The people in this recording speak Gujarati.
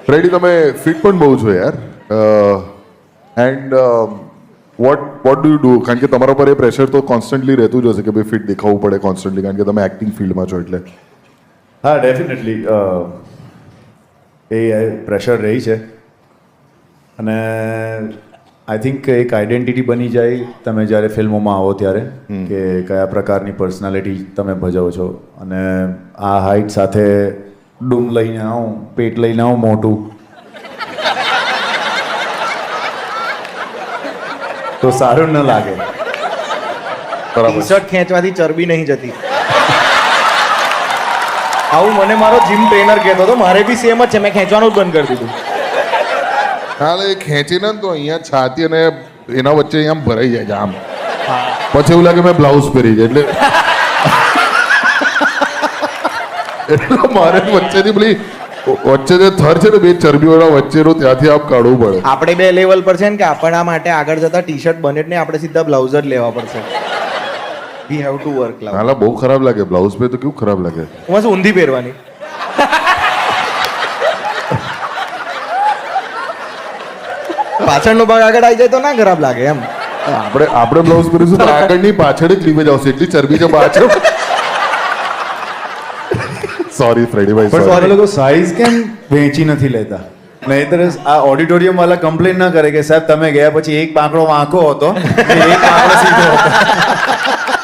ફ્રેડી તમે ફિટ પણ બહુ છો યાર and what do you do કારણ કે તમારા પર એ પ્રેશર તો કોન્સ્ટન્ટલી રહેતું જ હશે કે ભાઈ ફિટ દેખાવું પડે કોન્સ્ટન્ટલી કારણ કે તમે એક્ટિંગ ફિલ્ડમાં છો એટલે હા ડેફિનેટલી એ પ્રેશર રહી છે અને આઈ થિંક એક આઈડેન્ટિટી બની જાય તમે જ્યારે ફિલ્મોમાં આવો ત્યારે કે કયા પ્રકારની પર્સનાલિટી તમે ભજવો છો અને આ હાઇટ સાથે ડૂમ લઈને આવું પેટ લઈને આવું મોટું તો સારું ન લાગે. બરાબર ટી શર્ટ ખેંચવાથી ચરબી નહીં જતી. આવું મને મારો જીમ ટ્રેનર કહેતો હતો. મારે બી સેમ જ છે, મેં ખેંચવાનું જ બંધ કરી દીધું. હાલ એ ખેંચીને તો અહીંયા છાતી અને એના વચ્ચે અહીંયા આમ ભરાઈ જાય છે આમ પછી એવું લાગે મેં બ્લાઉઝ પહેરી છે એટલે મારે વચ્ચેથી પેલી વચ્ચે જે થર છે ને બે ચરબીવાળા વચ્ચેનો ત્યાંથી આપ કાઢવું પડે. આપણે બે લેવલ પર છે ને કે આપણા માટે આગળ જતા ટી શર્ટ બને જ નહીં, આપણે સીધા બ્લાઉઝ જ લેવા પડશે. We have to work. હાલા બહુ ખરાબ લાગે બ્લાઉઝ પે તો કેવું ખરાબ લાગે. હું શું ઊંધી પહેરવાની. પાછળનો ભાગ આગળ આવી જાય તો ના ખરાબ લાગે એમ. આપણે બ્લાઉઝ પહેરીશું તો આગળની પાછળ જ ક્લીવેજ આવશે એટલી ચરબી છે પાછળ. સોરી ફ્રેડીભાઈ પણ સોરી. તમે લોકો સાઈઝ કેમ વેચી નથી લેતા? નહીતર આ ઓડિટોરિયમ વાળા કમ્પ્લેન ના કરે કે સાહેબ તમે ગયા પછી એક પાંકડો વાંકો હતો એક પાંકડો સીધો હતો.